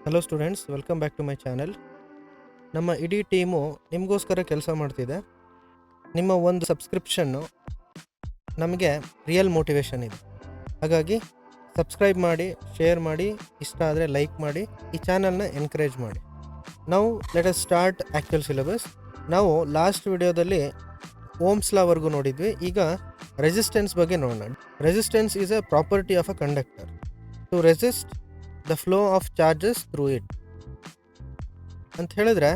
Hello students, welcome back to my channel. ನಮ್ಮ ಇಡೀ team ನಿಮಗೋಸ್ಕರ ಕೆಲಸ ಮಾಡ್ತಿದೆ. ನಿಮ್ಮ ಒಂದು ಸಬ್ಸ್ಕ್ರಿಪ್ಷನ್ನು ನಮಗೆ ರಿಯಲ್ ಮೋಟಿವೇಶನ್ ಇದೆ. ಹಾಗಾಗಿ ಸಬ್ಸ್ಕ್ರೈಬ್ ಮಾಡಿ, ಶೇರ್ ಮಾಡಿ, ಇಷ್ಟ ಆದರೆ ಲೈಕ್ ಮಾಡಿ, ಈ ಚಾನಲ್ನ ಎನ್ಕರೇಜ್ ಮಾಡಿ. ನಾವು let us start actual syllabus. ನಾವು ಲಾಸ್ಟ್ ವಿಡಿಯೋದಲ್ಲಿ ಓಮ್ಸ್ ಲಾವರೆಗೂ ನೋಡಿದ್ವಿ. ಈಗ ರೆಸಿಸ್ಟೆನ್ಸ್ ಬಗ್ಗೆ ನೋಡೋಣ. Resistance is A property of a conductor to resist the flow of charges through it ಅಂತ ಹೇಳಿದ್ರೆ,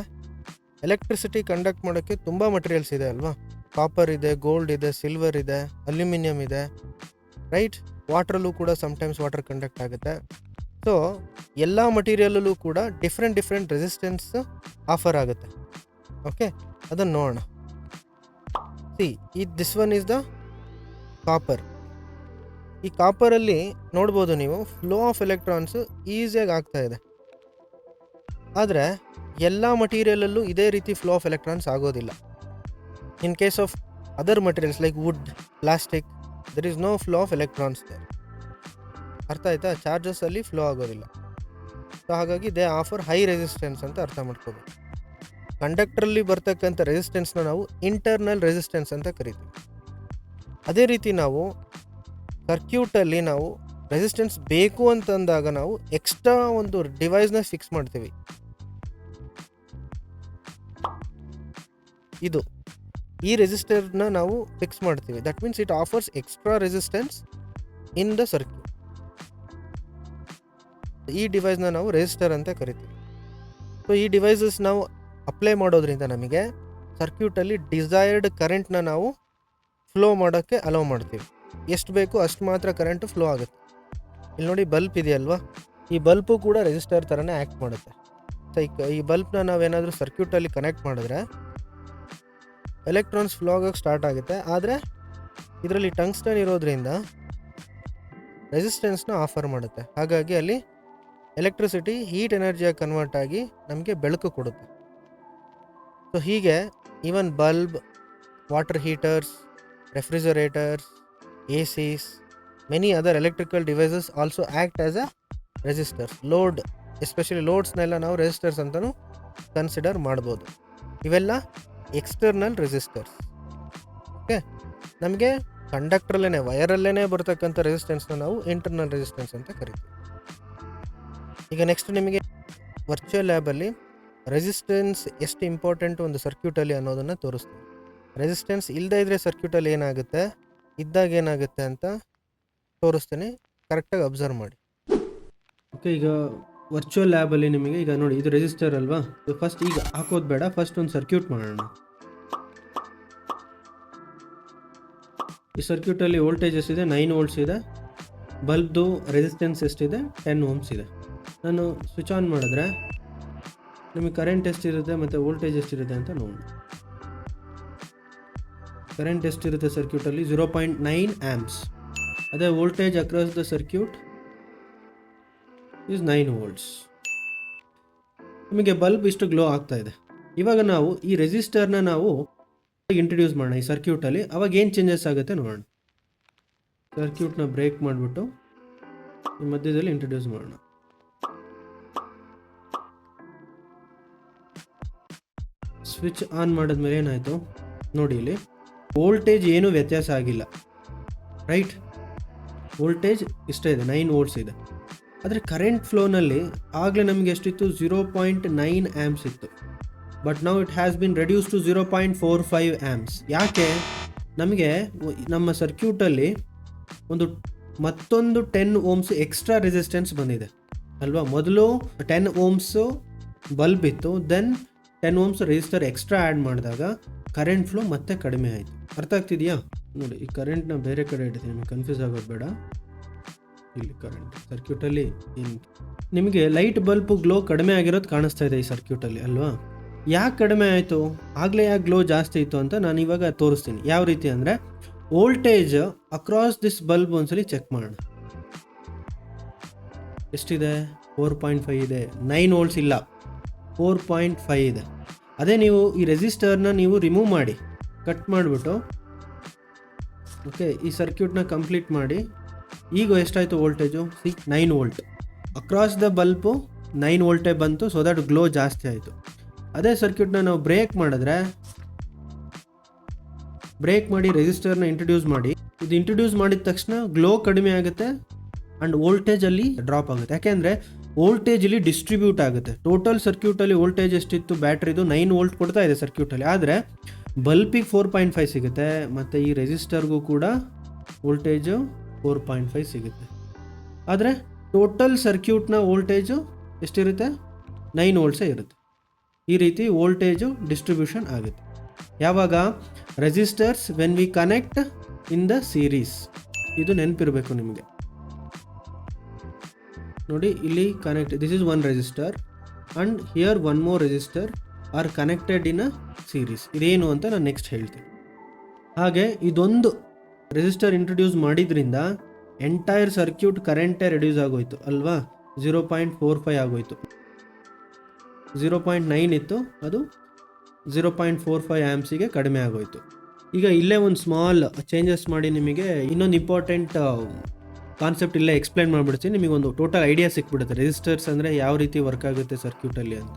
ಎಲೆಕ್ಟ್ರಿಸಿಟಿ ಕಂಡಕ್ಟ್ ಮಾಡೋಕ್ಕೆ ತುಂಬ ಮಟೀರಿಯಲ್ಸ್ ಇದೆ ಅಲ್ವಾ. ಕಾಪರ್ ಇದೆ, ಗೋಲ್ಡ್ ಇದೆ, ಸಿಲ್ವರ್ ಇದೆ, ಅಲ್ಯೂಮಿನಿಯಂ ಇದೆ, ರೈಟ್. ವಾಟ್ರಲ್ಲೂ ಕೂಡ ಸಮ್ಟೈಮ್ಸ್ ವಾಟರ್ ಕಂಡಕ್ಟ್ ಆಗುತ್ತೆ. ಸೊ ಎಲ್ಲ ಮಟೀರಿಯಲಲ್ಲೂ ಕೂಡ ಡಿಫ್ರೆಂಟ್ ರೆಸಿಸ್ಟೆನ್ಸ್ ಆಫರ್ ಆಗುತ್ತೆ. ಓಕೆ, ಅದನ್ನು ನೋಡೋಣ. This one is the copper. ಈ ಕಾಪರಲ್ಲಿ ನೋಡ್ಬೋದು ನೀವು, ಫ್ಲೋ ಆಫ್ ಎಲೆಕ್ಟ್ರಾನ್ಸು ಈಸಿಯಾಗಿ ಆಗ್ತಾ ಇದೆ. ಆದರೆ ಎಲ್ಲ ಮಟೀರಿಯಲಲ್ಲೂ ಇದೇ ರೀತಿ ಫ್ಲೋ ಆಫ್ ಎಲೆಕ್ಟ್ರಾನ್ಸ್ ಆಗೋದಿಲ್ಲ. In case of other materials like wood, plastic, there is no flow of electrons there. ಅರ್ಥ ಆಯ್ತಾ? ಚಾರ್ಜಸ್ಸಲ್ಲಿ ಫ್ಲೋ ಆಗೋದಿಲ್ಲ. ಸೊ ಹಾಗಾಗಿ ದೇ ಆಫರ್ ಹೈ ರೆಸಿಸ್ಟೆನ್ಸ್ ಅಂತ ಅರ್ಥ ಮಾಡ್ಕೋಬೇಕು. ಕಂಡಕ್ಟ್ರಲ್ಲಿ ಬರ್ತಕ್ಕಂಥ ರೆಸಿಸ್ಟೆನ್ಸ್ನ ನಾವು ಇಂಟರ್ನಲ್ ರೆಸಿಸ್ಟೆನ್ಸ್ ಅಂತ ಕರಿತೀವಿ. ಅದೇ ರೀತಿ ನಾವು ಸರ್ಕ್ಯೂಟಲ್ಲಿ ನಾವು ರೆಸಿಸ್ಟೆನ್ಸ್ ಬೇಕು ಅಂತಂದಾಗ ನಾವು ಎಕ್ಸ್ಟ್ರಾ ಒಂದು ಡಿವೈಸ್ನ ಫಿಕ್ಸ್ ಮಾಡ್ತೀವಿ. ಇದು ಈ ರೆಸಿಸ್ಟರ್ನ ನಾವು ಫಿಕ್ಸ್ ಮಾಡ್ತೀವಿ. That means it offers extra resistance in the circuit. ಈ ಡಿವೈಸ್ನ ನಾವು ರೆಸಿಸ್ಟರ್ ಅಂತ ಕರಿತೀವಿ. ಸೊ ಈ ಡಿವೈಸಸ್ ನಾವು ಅಪ್ಲೈ ಮಾಡೋದ್ರಿಂದ ನಮಗೆ ಸರ್ಕ್ಯೂಟಲ್ಲಿ ಡಿಸೈರ್ಡ್ ಕರೆಂಟ್ನ ನಾವು ಫ್ಲೋ ಮಾಡೋಕ್ಕೆ ಅಲೋ ಮಾಡ್ತೀವಿ. ಎಷ್ಟು ಬೇಕು ಅಷ್ಟು ಮಾತ್ರ ಕರೆಂಟು ಫ್ಲೋ ಆಗುತ್ತೆ. ಇಲ್ಲಿ ನೋಡಿ, ಬಲ್ಬ್ ಇದೆಯಲ್ವಾ, ಈ ಬಲ್ಬು ಕೂಡ ರೆಸಿಸ್ಟರ್ ಥರನೇ ಆ್ಯಕ್ಟ್ ಮಾಡುತ್ತೆ. ಸೊ ಈ ಬಲ್ಬ್ನ ನಾವೇನಾದರೂ ಸರ್ಕ್ಯೂಟಲ್ಲಿ ಕನೆಕ್ಟ್ ಮಾಡಿದ್ರೆ ಎಲೆಕ್ಟ್ರಾನ್ಸ್ ಫ್ಲೋ ಆಗೋಕ್ಕೆ ಸ್ಟಾರ್ಟ್ ಆಗುತ್ತೆ. ಆದರೆ ಇದರಲ್ಲಿ ಟಂಗ್ಸ್ಟನ್ ಇರೋದ್ರಿಂದ ರೆಸಿಸ್ಟೆನ್ಸ್ನ ಆಫರ್ ಮಾಡುತ್ತೆ. ಹಾಗಾಗಿ ಅಲ್ಲಿ ಎಲೆಕ್ಟ್ರಿಸಿಟಿ ಹೀಟ್ ಎನರ್ಜಿಯಾಗಿ ಕನ್ವರ್ಟ್ ಆಗಿ ನಮಗೆ ಬೆಳಕು ಕೊಡುತ್ತೆ. ಸೊ ಹೀಗೆ even bulb, water heaters, refrigerators, ACs, many other electrical devices also act as a resistors. Load, especially ಲೋಡ್ಸ್ನೆಲ್ಲ ನಾವು ರೆಸಿಸ್ಟರ್ಸ್ ಅಂತಲೂ ಕನ್ಸಿಡರ್ ಮಾಡ್ಬೋದು. ಇವೆಲ್ಲ ಎಕ್ಸ್ಟರ್ನಲ್ ರೆಸಿಸ್ಟರ್ಸ್. ಓಕೆ, ನಮಗೆ ಕಂಡಕ್ಟ್ರಲ್ಲೇ, ವಯರಲ್ಲೇ ಬರ್ತಕ್ಕಂಥ ರೆಸಿಸ್ಟೆನ್ಸ್ನ ನಾವು ಇಂಟರ್ನಲ್ ರೆಸಿಸ್ಟೆನ್ಸ್ ಅಂತ ಕರಿತೀವಿ. ಈಗ ನೆಕ್ಸ್ಟ್ ನಿಮಗೆ ವರ್ಚುವಲ್ ಲ್ಯಾಬಲ್ಲಿ ರೆಸಿಸ್ಟೆನ್ಸ್ ಎಷ್ಟು ಇಂಪಾರ್ಟೆಂಟ್ ಒಂದು ಸರ್ಕ್ಯೂಟಲ್ಲಿ ಅನ್ನೋದನ್ನು ತೋರಿಸ್ತೀವಿ. ರೆಸಿಸ್ಟೆನ್ಸ್ ಇಲ್ಲದೇ ಇದ್ದರೆ ಸರ್ಕ್ಯೂಟಲ್ಲಿ ಏನಾಗುತ್ತೆ, ಇದ್ದಾಗ ಏನಾಗುತ್ತೆ ಅಂತ ತೋರಿಸ್ತೀನಿ. ಕರೆಕ್ಟಾಗಿ ಅಬ್ಸರ್ವ್ ಮಾಡಿ. ಓಕೆ, ಈಗ ವರ್ಚುವಲ್ ಲ್ಯಾಬಲ್ಲಿ ನಿಮಗೆ ಈಗ ನೋಡಿ, ಇದು ರೆಸಿಸ್ಟರ್ ಅಲ್ವಾ. ಫಸ್ಟ್ ಈಗ ಹಾಕೋದು ಬೇಡ, ಫಸ್ಟ್ ಒಂದು ಸರ್ಕ್ಯೂಟ್ ಮಾಡೋಣ. ಈ ಸರ್ಕ್ಯೂಟಲ್ಲಿ ವೋಲ್ಟೇಜ್ ಎಷ್ಟಿದೆ? 9 ವೋಲ್ಟ್ಸ್ ಇದೆ. ಬಲ್ಬ್ದು ರೆಸಿಸ್ಟೆನ್ಸ್ ಎಷ್ಟಿದೆ? 10 ಓಮ್ಸ್ ಇದೆ. ನಾನು ಸ್ವಿಚ್ ಆನ್ ಮಾಡಿದ್ರೆ ನಿಮಗೆ ಕರೆಂಟ್ ಎಷ್ಟಿರುತ್ತೆ ಮತ್ತು ವೋಲ್ಟೇಜ್ ಎಷ್ಟಿರುತ್ತೆ ಅಂತ ನೋಡೋಣ. ಕರೆಂಟ್ ಎಷ್ಟಿರುತ್ತೆ ಸರ್ಕ್ಯೂಟಲ್ಲಿ? 0.9 ಆ್ಯಂಪ್ಸ್. ಅದೇ voltage across the circuit is 9 volts. ನಿಮಗೆ ಬಲ್ಬ್ ಇಷ್ಟು ಗ್ಲೋ ಆಗ್ತಾ ಇದೆ. ಇವಾಗ ನಾವು ಈ ರೆಸಿಸ್ಟರ್ನ ನಾವು ಇಂಟ್ರೊಡ್ಯೂಸ್ ಮಾಡೋಣ ಈ ಸರ್ಕ್ಯೂಟಲ್ಲಿ. ಅವಾಗ ಏನು ಚೇಂಜಸ್ ಆಗುತ್ತೆ ನೋಡೋಣ. ಸರ್ಕ್ಯೂಟ್ನ ಬ್ರೇಕ್ ಮಾಡಿಬಿಟ್ಟು ಈ ಮಧ್ಯದಲ್ಲಿ ಇಂಟ್ರೊಡ್ಯೂಸ್ ಮಾಡೋಣ. ಸ್ವಿಚ್ ಆನ್ ಮಾಡಿದ್ಮೇಲೆ ಏನಾಯಿತು ನೋಡಿ, ಇಲ್ಲಿ ವೋಲ್ಟೇಜ್ ಏನೂ ವ್ಯತ್ಯಾಸ ಆಗಿಲ್ಲ, ರೈಟ್. ವೋಲ್ಟೇಜ್ ಇಷ್ಟ ಇದೆ, 9 ವೋಲ್ಟ್ಸ್ ಇದೆ. ಆದರೆ ಕರೆಂಟ್ ಫ್ಲೋನಲ್ಲಿ ಆಗಲೇ ನಮಗೆ ಎಷ್ಟಿತ್ತು? 0.9 ಆ್ಯಂಪ್ಸ್ ಇತ್ತು. But now it has been reduce to 0.45 amps. ಯಾಕೆ? ನಮಗೆ ನಮ್ಮ ಸರ್ಕ್ಯೂಟಲ್ಲಿ ಮತ್ತೊಂದು 10 ಓಮ್ಸ್ ಎಕ್ಸ್ಟ್ರಾ ರೆಸಿಸ್ಟೆನ್ಸ್ ಬಂದಿದೆ ಅಲ್ವಾ. ಮೊದಲು 10 ಓಮ್ಸು ಬಲ್ಬ್ ಇತ್ತು, then 10 ohms resistor extra add ಮಾಡಿದಾಗ ಕರೆಂಟ್ ಫ್ಲೋ ಮತ್ತೆ ಕಡಿಮೆ ಆಯಿತು. ಅರ್ಥ ಆಗ್ತಿದೆಯಾ? ನೋಡಿ, ಈ ಕರೆಂಟ್ನ ಬೇರೆ ಕಡೆ ಇಡ್ತೀನಿ, ನಿಮಗೆ ಕನ್ಫ್ಯೂಸ್ ಆಗೋದು ಬೇಡ. ಇಲ್ಲಿ ಕರೆಂಟ್ ಸರ್ಕ್ಯೂಟಲ್ಲಿ ನಿಮಗೆ ಲೈಟ್ ಬಲ್ಬ್ ಗ್ಲೋ ಕಡಿಮೆ ಆಗಿರೋದು ಕಾಣಿಸ್ತಾ ಇದೆ ಈ ಸರ್ಕ್ಯೂಟಲ್ಲಿ ಅಲ್ವಾ. ಯಾಕೆ ಕಡಿಮೆ ಆಯಿತು? ಆಗಲೇ ಯಾಕೆ ಗ್ಲೋ ಜಾಸ್ತಿ ಇತ್ತು ಅಂತ ನಾನು ಇವಾಗ ತೋರಿಸ್ತೀನಿ. ಯಾವ ರೀತಿ ಅಂದರೆ, ವೋಲ್ಟೇಜ್ ಅಕ್ರಾಸ್ ದಿಸ್ ಬಲ್ಬ್ ಒಂದ್ಸಲಿ ಚೆಕ್ ಮಾಡೋಣ. ಎಷ್ಟಿದೆ? 4.5 ಇದೆ. 9 ವೋಲ್ಟ್ಸ್ ಇಲ್ಲ, 4.5 ಇದೆ. ಅದೇ ನೀವು ಈ ರೆಸಿಸ್ಟರ್ನ ನೀವು ರಿಮೂವ್ ಮಾಡಿ, ಕಟ್ ಮಾಡಿಬಿಟ್ಟು, ಓಕೆ, ಈ ಸರ್ಕ್ಯೂಟ್ನ ಕಂಪ್ಲೀಟ್ ಮಾಡಿ. ಈಗ ಎಷ್ಟಾಯಿತು voltage? 9 volt. Across the bulb 9 ವೋಲ್ಟೇ ಬಂತು, ಸೊ ದಟ್ ಗ್ಲೋ ಜಾಸ್ತಿ ಆಯಿತು. ಅದೇ ಸರ್ಕ್ಯೂಟ್ನ ನಾವು ಬ್ರೇಕ್ ಮಾಡಿದ್ರೆ, ಬ್ರೇಕ್ ಮಾಡಿ ರೆಸಿಸ್ಟರ್ನ ಇಂಟ್ರೊಡ್ಯೂಸ್ ಮಾಡಿ, ಇದು ಇಂಟ್ರೊಡ್ಯೂಸ್ ಮಾಡಿದ ತಕ್ಷಣ ಗ್ಲೋ ಕಡಿಮೆ ಆಗುತ್ತೆ ಆ್ಯಂಡ್ ವೋಲ್ಟೇಜಲ್ಲಿ ಡ್ರಾಪ್ ಆಗುತ್ತೆ. ಯಾಕೆಂದರೆ ವೋಲ್ಟೇಜ್ ಇಲ್ಲಿ ಡಿಸ್ಟ್ರಿಬ್ಯೂಟ್ ಆಗುತ್ತೆ. ಟೋಟಲ್ ಸರ್ಕ್ಯೂಟಲ್ಲಿ ವೋಲ್ಟೇಜ್ ಎಷ್ಟಿತ್ತು ಬ್ಯಾಟ್ರಿದು 9 ವೋಲ್ಟ್ ಕೊಡ್ತಾ ಇದೆ ಸರ್ಕ್ಯೂಟಲ್ಲಿ, ಆದರೆ ಬಲ್ಪಿಗೆ 4.5 ಸಿಗುತ್ತೆ ಮತ್ತು ಈ ರೆಸಿಸ್ಟರ್ಗೂ ಕೂಡ ವೋಲ್ಟೇಜು 4.5 ಸಿಗುತ್ತೆ. ಆದರೆ ಟೋಟಲ್ ಸರ್ಕ್ಯೂಟ್ನ ವೋಲ್ಟೇಜು ಎಷ್ಟಿರುತ್ತೆ? 9 ವೋಲ್ಟ್ಸೇ ಇರುತ್ತೆ. ಈ ರೀತಿ ವೋಲ್ಟೇಜು ಡಿಸ್ಟ್ರಿಬ್ಯೂಷನ್ ಆಗುತ್ತೆ. ಯಾವಾಗ? Resistors when we connect in the series. ಇದು ನೆನಪಿರಬೇಕು ನಿಮಗೆ. ನೋಡಿ ಇಲ್ಲಿ connect, this is one resistor and here one more resistor are connected in a series. ಇದೇನು ಅಂತ ನಾನು ನೆಕ್ಸ್ಟ್ ಹೇಳ್ತೀನಿ. ಹಾಗೆ ಇದೊಂದು ರೆಸಿಸ್ಟರ್ ಇಂಟ್ರೊಡ್ಯೂಸ್ ಮಾಡಿದ್ರಿಂದ ಎಂಟೈರ್ ಸರ್ಕ್ಯೂಟ್ ಕರೆಂಟೇ ರೆಡ್ಯೂಸ್ ಆಗೋಯ್ತು ಅಲ್ವಾ? 0.45 ಆಗೋಯ್ತು. 0.9 ಇತ್ತು, ಅದು 0.45 ಆ್ಯಮ್ಸಿಗೆ ಕಡಿಮೆ ಆಗೋಯ್ತು. ಈಗ ಇಲ್ಲೇ ಒಂದು ಸ್ಮಾಲ್ ಚೇಂಜಸ್ ಮಾಡಿ ನಿಮಗೆ ಇನ್ನೊಂದು ಇಂಪಾರ್ಟೆಂಟ್ ಕಾನ್ಸೆಪ್ಟ್ ಇಲ್ಲೇ ಎಕ್ಸ್ಪ್ಲೈನ್ ಮಾಡಿಬಿಡ್ತೀನಿ. ನಿಮಗೊಂದು ಟೋಟಲ್ ಐಡಿಯಾ ಸಿಕ್ಬಿಡುತ್ತೆ ರೆಸಿಸ್ಟರ್ಸ್ ಅಂದರೆ ಯಾವ ರೀತಿ ವರ್ಕ್ ಆಗುತ್ತೆ ಸರ್ಕ್ಯೂಟಲ್ಲಿ ಅಂತ.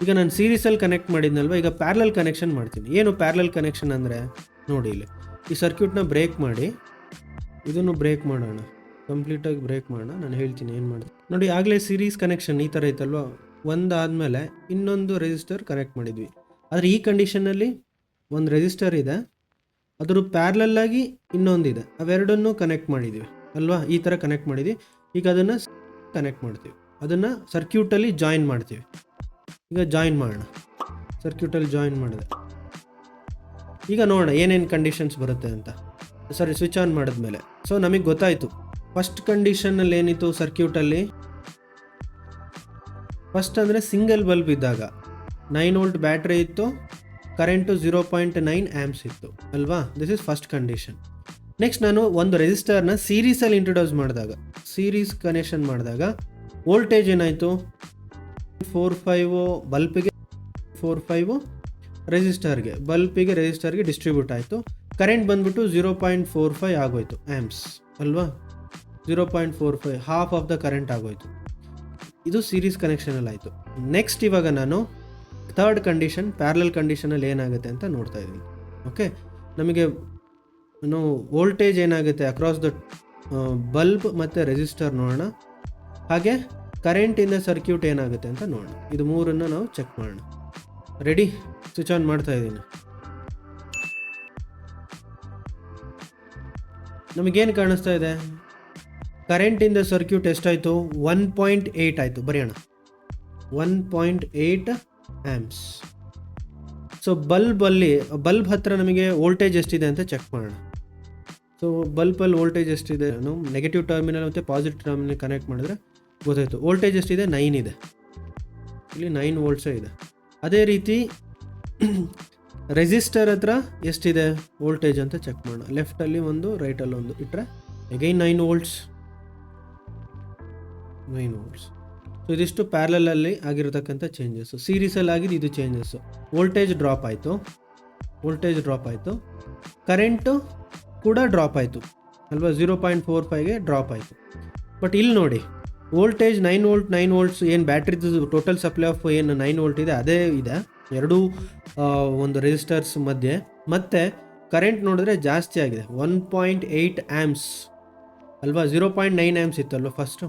ಈಗ ನಾನು ಸೀರೀಸಲ್ಲಿ ಕನೆಕ್ಟ್ ಮಾಡಿದ್ನಲ್ವ, ಈಗ ಪ್ಯಾರಲಲ್ ಕನೆಕ್ಷನ್ ಮಾಡ್ತೀನಿ. ಏನು ಪ್ಯಾರಲಲ್ ಕನೆಕ್ಷನ್ ಅಂದರೆ, ನೋಡಿ ಇಲ್ಲಿ ಈ ಸರ್ಕ್ಯೂಟ್ನ ಬ್ರೇಕ್ ಮಾಡಿ, ಇದನ್ನು ಬ್ರೇಕ್ ಮಾಡೋಣ, ಕಂಪ್ಲೀಟಾಗಿ ಬ್ರೇಕ್ ಮಾಡೋಣ. ನಾನು ಹೇಳ್ತೀನಿ ಏನು ಮಾಡ್ತೀನಿ. ನೋಡಿ ಆಗಲೇ ಸೀರೀಸ್ ಕನೆಕ್ಷನ್ ಈ ಥರ ಐತಲ್ವ, ಒಂದಾದಮೇಲೆ ಇನ್ನೊಂದು ರೆಸಿಸ್ಟರ್ ಕನೆಕ್ಟ್ ಮಾಡಿದ್ವಿ. ಆದರೆ ಈ ಕಂಡೀಷನಲ್ಲಿ ಒಂದು ರೆಸಿಸ್ಟರ್ ಇದೆ, ಅದ್ರ ಪ್ಯಾರಲಲ್ಲಾಗಿ ಇನ್ನೊಂದಿದೆ, ಅವೆರಡನ್ನೂ ಕನೆಕ್ಟ್ ಮಾಡಿದ್ವಿ ಅಲ್ವಾ? ಈ ಥರ ಕನೆಕ್ಟ್ ಮಾಡಿದ್ವಿ. ಈಗ ಅದನ್ನು ಕನೆಕ್ಟ್ ಮಾಡ್ತೀವಿ, ಅದನ್ನು ಸರ್ಕ್ಯೂಟಲ್ಲಿ ಜಾಯಿನ್ ಮಾಡ್ತೀವಿ. ಈಗ ಜಾಯಿನ್ ಮಾಡೋಣ, ಸರ್ಕ್ಯೂಟಲ್ಲಿ ಜಾಯಿನ್ ಮಾಡಿದೆ. ಈಗ ನೋಡೋಣ ಏನೇನು ಕಂಡೀಷನ್ಸ್ ಬರುತ್ತೆ ಅಂತ. ಸರಿ, ಸ್ವಿಚ್ ಆನ್ ಮಾಡಿದ್ಮೇಲೆ ಸೊ ನಮಗೆ ಗೊತ್ತಾಯಿತು. ಫಸ್ಟ್ ಕಂಡೀಷನಲ್ಲಿ ಏನಿತ್ತು ಸರ್ಕ್ಯೂಟಲ್ಲಿ, ಫಸ್ಟ್ ಅಂದರೆ ಸಿಂಗಲ್ ಬಲ್ಬ್ ಇದ್ದಾಗ 9 ವೋಲ್ಟ್ ಬ್ಯಾಟ್ರಿ ಇತ್ತು, ಕರೆಂಟು 0.9 ಆ್ಯಮ್ಸ್ ಇತ್ತು ಅಲ್ವಾ? This is first condition. Next ನಾನು ಒಂದು ರೆಸಿಸ್ಟರ್ನ ಸೀರೀಸಲ್ಲಿ ಇಂಟ್ರೊಡ್ಯೂಸ್ ಮಾಡಿದಾಗ, ಸೀರೀಸ್ ಕನೆಕ್ಷನ್ ಮಾಡಿದಾಗ ವೋಲ್ಟೇಜ್ ಏನಾಯಿತು? 45 ಬಲ್ಪಿಗೆ, 45 ರೆಸಿಸ್ಟರ್ಗೆ, ಬಲ್ಪಿಗೆ ರೆಸಿಸ್ಟರ್ಗೆ ಡಿಸ್ಟ್ರಿಬ್ಯೂಟ್ ಆಯಿತು. ಕರೆಂಟ್ ಬಂದ್ಬಿಟ್ಟು 0.45 ಆಗೋಯ್ತು ಆ್ಯಮ್ಸ್ ಅಲ್ವಾ? 0.45 ಹಾಫ್ ಆಫ್ ದ ಕರೆಂಟ್ ಆಗೋಯ್ತು. ಇದು ಸೀರೀಸ್ ಕನೆಕ್ಷನಲ್ಲಿ ಆಯಿತು. ನೆಕ್ಸ್ಟ್ ಇವಾಗ ನಾನು ಥರ್ಡ್ ಕಂಡೀಷನ್, ಪ್ಯಾರಲಲ್ ಕಂಡೀಷನಲ್ಲಿ ಏನಾಗುತ್ತೆ ಅಂತ ನೋಡ್ತಾ ಇದ್ದೀನಿ. ಓಕೆ, ನಮಗೆ ವೋಲ್ಟೇಜ್ ಏನಾಗುತ್ತೆ ಅಕ್ರಾಸ್ ದ ಬಲ್ಬ್ ಮತ್ತು ರೆಸಿಸ್ಟರ್ ನೋಡೋಣ. ಹಾಗೆ ಕರೆಂಟ್ ಇನ್ ದ ಸರ್ಕ್ಯೂಟ್ ಏನಾಗುತ್ತೆ ಅಂತ ನೋಡೋಣ. ಇದು ಮೂರನ್ನು ನಾವು ಚೆಕ್ ಮಾಡೋಣ. ರೆಡಿ? ಸ್ವಿಚ್ ಆನ್ ಮಾಡ್ತಾ ಇದ್ದೀನಿ. ನಮಗೇನು ಕಾಣಿಸ್ತಾ ಇದೆ? ಕರೆಂಟ್ ಇನ್ ದ ಸರ್ಕ್ಯೂಟ್ ಎಷ್ಟಾಯಿತು? 1.8 ಆಯಿತು. ಬರೆಯೋಣ, 1.8 ಆ್ಯಮ್ಸ್. ಸೊ ಬಲ್ಬ್ ಹತ್ರ ನಮಗೆ ವೋಲ್ಟೇಜ್ ಎಷ್ಟಿದೆ ಅಂತ ಚೆಕ್ ಮಾಡೋಣ. ಸೊ ಬಲ್ಬಲ್ಲಿ ವೋಲ್ಟೇಜ್ ಎಷ್ಟಿದೆ? ನಾವು ನೆಗೆಟಿವ್ ಟರ್ಮಿನಲ್ ಮತ್ತು ಪಾಸಿಟಿವ್ ಟರ್ಮಿನಲ್ ಕನೆಕ್ಟ್ ಮಾಡಿದ್ರೆ ಗೊತ್ತಾಯಿತು. ವೋಲ್ಟೇಜ್ ಎಷ್ಟಿದೆ? 9 ಇದೆ. ಇಲ್ಲಿ 9 ವೋಲ್ಟ್ಸೇ ಇದೆ. ಅದೇ ರೀತಿ ರೆಸಿಸ್ಟರ್ ಹತ್ರ ಎಷ್ಟಿದೆ ವೋಲ್ಟೇಜ್ ಅಂತ ಚೆಕ್ ಮಾಡೋಣ. ಲೆಫ್ಟಲ್ಲಿ ಒಂದು, ರೈಟಲ್ಲಿ ಒಂದು ಇಟ್ಟರೆ ಅಗೈನ್ 9 ವೋಲ್ಟ್ಸ್. ಸೊ ಇದಿಷ್ಟು ಪ್ಯಾರಲಲ್ಲಿ ಆಗಿರತಕ್ಕಂಥ ಚೇಂಜಸ್ಸು. ಸೀರೀಸಲ್ಲಿ ಆಗಿದ್ದು ಇದು ಚೇಂಜಸ್ಸು. ವೋಲ್ಟೇಜ್ ಡ್ರಾಪ್ ಆಯಿತು, ಕರೆಂಟು ಕೂಡ ಡ್ರಾಪ್ ಆಯಿತು ಅಲ್ವಾ? 0.45ಗೆ ಡ್ರಾಪ್ ಆಯಿತು. ಬಟ್ ಇಲ್ಲಿ ನೋಡಿ, ವೋಲ್ಟೇಜ್ 9 ವೋಲ್ಟ್ಸ್ ಏನು ಬ್ಯಾಟ್ರಿದು ಟೋಟಲ್ ಸಪ್ಲೈ ಆಫ್ ಏನು 9 ವೋಲ್ಟ್ ಇದೆ ಅದೇ ಇದೆ ಎರಡೂ ಒಂದು ರೆಸಿಸ್ಟರ್ಸ್ ಮಧ್ಯೆ. ಮತ್ತು ಕರೆಂಟ್ ನೋಡಿದ್ರೆ ಜಾಸ್ತಿ ಆಗಿದೆ, 1.8 ಆ್ಯಮ್ಸ್ ಅಲ್ವಾ? 0.9 ಆ್ಯಮ್ಸ್ ಇತ್ತಲ್ವ ಫಸ್ಟು.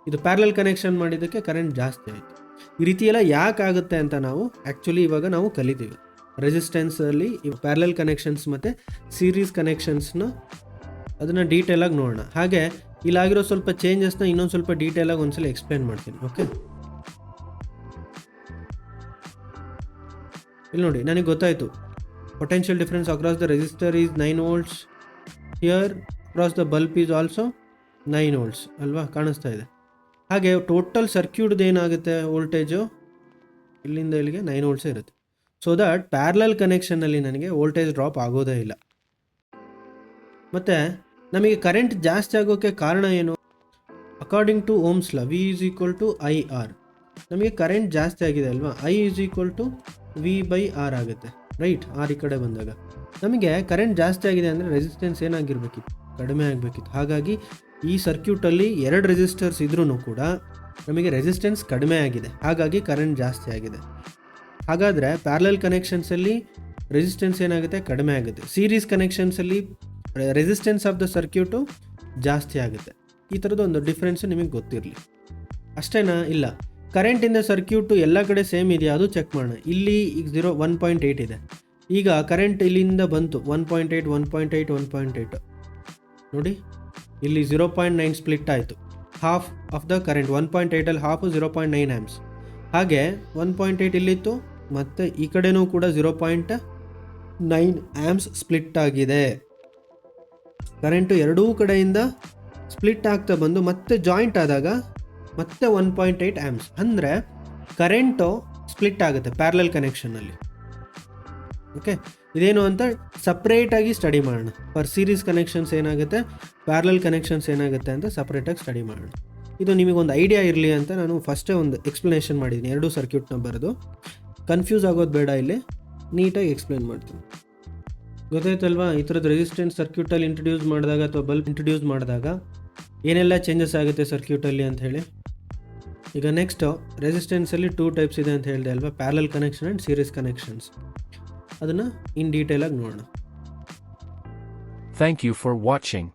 ಇದು ಪ್ಯಾರಲಲ್ ಕನೆಕ್ಷನ್ ಮಾಡಿದ್ದಕ್ಕೆ ಕರೆಂಟ್ ಜಾಸ್ತಿ ಆಯಿತು. ಈ ರೀತಿ ಎಲ್ಲ ಯಾಕೆ ಆಗುತ್ತೆ ಅಂತ ಇವಾಗ ನಾವು ಕಲಿತೀವಿ. ರೆಸಿಸ್ಟೆನ್ಸಲ್ಲಿ ಪ್ಯಾರಲಲ್ ಕನೆಕ್ಷನ್ಸ್ ಮತ್ತು ಸೀರೀಸ್ ಕನೆಕ್ಷನ್ಸ್ನ ಅದನ್ನು ಡೀಟೇಲಾಗಿ ನೋಡೋಣ. ಹಾಗೆ ಇಲ್ಲಾಗಿರೋ ಸ್ವಲ್ಪ ಚೇಂಜಸ್ನ ಇನ್ನೊಂದು ಸ್ವಲ್ಪ ಡೀಟೇಲಾಗಿ ಒಂದ್ಸಲ ಎಕ್ಸ್ಪ್ಲೇನ್ ಮಾಡ್ತೀನಿ. ಓಕೆ, ಇಲ್ಲಿ ನೋಡಿ, ನನಗೆ ಗೊತ್ತಾಯಿತು potential difference across the resistor is 9 volts, here across the bulb is also 9 volts ಅಲ್ವಾ? ಕಾಣಿಸ್ತಾ ಇದೆ. ಹಾಗೆ ಟೋಟಲ್ ಸರ್ಕ್ಯೂಟ್ದು ಏನಾಗುತ್ತೆ ವೋಲ್ಟೇಜು? ಇಲ್ಲಿಂದ ಇಲ್ಲಿಗೆ 9 ವೋಲ್ಟ್ಸೇ ಇರುತ್ತೆ. ಸೊ ದಟ್ ಪ್ಯಾರಲಲ್ ಕನೆಕ್ಷನಲ್ಲಿ ನನಗೆ ವೋಲ್ಟೇಜ್ ಡ್ರಾಪ್ ಆಗೋದೇ ಇಲ್ಲ. ಮತ್ತು ನಮಗೆ ಕರೆಂಟ್ ಜಾಸ್ತಿ ಆಗೋಕ್ಕೆ ಕಾರಣ ಏನು? According to Ohm's law, V is equal to IR. ನಮಗೆ ಕರೆಂಟ್ ಜಾಸ್ತಿ ಆಗಿದೆ ಅಲ್ವಾ? I is equal to V/R ಆಗುತ್ತೆ, ರೈಟ್? R ಈ ಕಡೆ ಬಂದಾಗ ನಮಗೆ ಕರೆಂಟ್ ಜಾಸ್ತಿ ಆಗಿದೆ ಅಂದರೆ ರೆಸಿಸ್ಟೆನ್ಸ್ ಏನಾಗಿರಬೇಕಿತ್ತು? ಕಡಿಮೆ ಆಗಬೇಕಿತ್ತು. ಹಾಗಾಗಿ ಈ ಸರ್ಕ್ಯೂಟಲ್ಲಿ 2 ರೆಸಿಸ್ಟರ್ಸ್ ಇದ್ರೂ ಕೂಡ ನಮಗೆ ರೆಸಿಸ್ಟೆನ್ಸ್ ಕಡಿಮೆ ಆಗಿದೆ, ಹಾಗಾಗಿ ಕರೆಂಟ್ ಜಾಸ್ತಿ ಆಗಿದೆ. ಹಾಗಾದರೆ ಪ್ಯಾರಲಲ್ ಕನೆಕ್ಷನ್ಸಲ್ಲಿ ರೆಸಿಸ್ಟೆನ್ಸ್ ಏನಾಗುತ್ತೆ, ಕಡಿಮೆ ಆಗುತ್ತೆ. ಸೀರೀಸ್ ಕನೆಕ್ಷನ್ಸಲ್ಲಿ ರೆಸಿಸ್ಟೆನ್ಸ್ ಆಫ್ ದ ಸರ್ಕ್ಯೂಟು ಜಾಸ್ತಿ ಆಗುತ್ತೆ. ಈ ಥರದ್ದು ಒಂದು ಡಿಫ್ರೆನ್ಸು ನಿಮಗೆ ಗೊತ್ತಿರಲಿ. ಅಷ್ಟೇನಾ? ಇಲ್ಲ. ಕರೆಂಟ್ ಇನ್ ದ ಸರ್ಕ್ಯೂಟು ಎಲ್ಲ ಕಡೆ ಸೇಮ್ ಇದೆಯಾ ಅದು ಚೆಕ್ ಮಾಡೋಣ. ಇಲ್ಲಿ ಈಗ 1.8 ಇದೆ. ಈಗ ಕರೆಂಟ್ ಇಲ್ಲಿಂದ ಬಂತು 1.8 1.8 1.8 ನೋಡಿ, ಇಲ್ಲಿ 0.9 ಸ್ಪ್ಲಿಟ್ ಆಯಿತು. ಹಾಫ್ ಆಫ್ ದ ಕರೆಂಟ್ 1.8ಅಲ್ಲಿ ಹಾಫು 0.9 ಆ್ಯಮ್ಸ್. ಹಾಗೆ 1.8 ಇಲ್ಲಿತ್ತು, ಮತ್ತು ಈ ಕಡೆನೂ ಕೂಡ 0.9 ಆ್ಯಮ್ಸ್ ಸ್ಪ್ಲಿಟ್ ಆಗಿದೆ. ಕರೆಂಟು ಎರಡೂ ಕಡೆಯಿಂದ ಸ್ಪ್ಲಿಟ್ ಆಗ್ತಾ ಬಂದು ಮತ್ತೆ ಜಾಯಿಂಟ್ ಆದಾಗ ಮತ್ತೆ 1.8 ಆ್ಯಮ್ಸ್. ಅಂದರೆ ಕರೆಂಟು ಸ್ಪ್ಲಿಟ್ ಆಗುತ್ತೆ ಪ್ಯಾರಲಲ್ ಕನೆಕ್ಷನ್ನಲ್ಲಿ. ಓಕೆ, ಇದೇನು ಅಂತ ಸಪ್ರೇಟಾಗಿ ಸ್ಟಡಿ ಮಾಡೋಣ. ಫಾರ್ ಸೀರೀಸ್ ಕನೆಕ್ಷನ್ಸ್ ಏನಾಗುತ್ತೆ, ಪ್ಯಾರಲಲ್ ಕನೆಕ್ಷನ್ಸ್ ಏನಾಗುತ್ತೆ ಅಂತ ಸಪ್ರೇಟಾಗಿ ಸ್ಟಡಿ ಮಾಡೋಣ. ಇದು ನಿಮಗೊಂದು ಐಡಿಯಾ ಇರಲಿ ಅಂತ ನಾನು ಫಸ್ಟೇ ಒಂದು ಎಕ್ಸ್ಪ್ಲನೇಷನ್ ಮಾಡಿದ್ದೀನಿ, ಎರಡೂ ಸರ್ಕ್ಯೂಟ್ನ ಬರೆದು. ಕನ್ಫ್ಯೂಸ್ ಆಗೋದು ಬೇಡ, ಇಲ್ಲಿ ನೀಟಾಗಿ ಎಕ್ಸ್ಪ್ಲೇನ್ ಮಾಡ್ತೀನಿ. ಗೊತ್ತಾಯ್ತಲ್ವಾ? ಈ ಥರದ್ದು ರೆಸಿಸ್ಟೆನ್ಸ್ ಸರ್ಕ್ಯೂಟಲ್ಲಿ ಇಂಟ್ರೊಡ್ಯೂಸ್ ಮಾಡಿದಾಗ ಅಥವಾ ಬಲ್ಬ್ ಇಂಟ್ರೊಡ್ಯೂಸ್ ಮಾಡಿದಾಗ ಏನೆಲ್ಲ ಚೇಂಜಸ್ ಆಗುತ್ತೆ ಸರ್ಕ್ಯೂಟಲ್ಲಿ ಅಂತ ಹೇಳಿ. ಈಗ ನೆಕ್ಸ್ಟು ರೆಸಿಸ್ಟೆನ್ಸಲ್ಲಿ 2 ಟೈಪ್ಸ್ ಇದೆ ಅಂತ ಹೇಳಿದೆ ಅಲ್ವಾ, parallel connection and series connections. ಅದನ್ನು ಇನ್ ಡೀಟೇಲಾಗಿ ನೋಡೋಣ. Thank you for watching.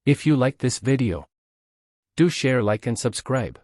If you like this video, do share, like and subscribe.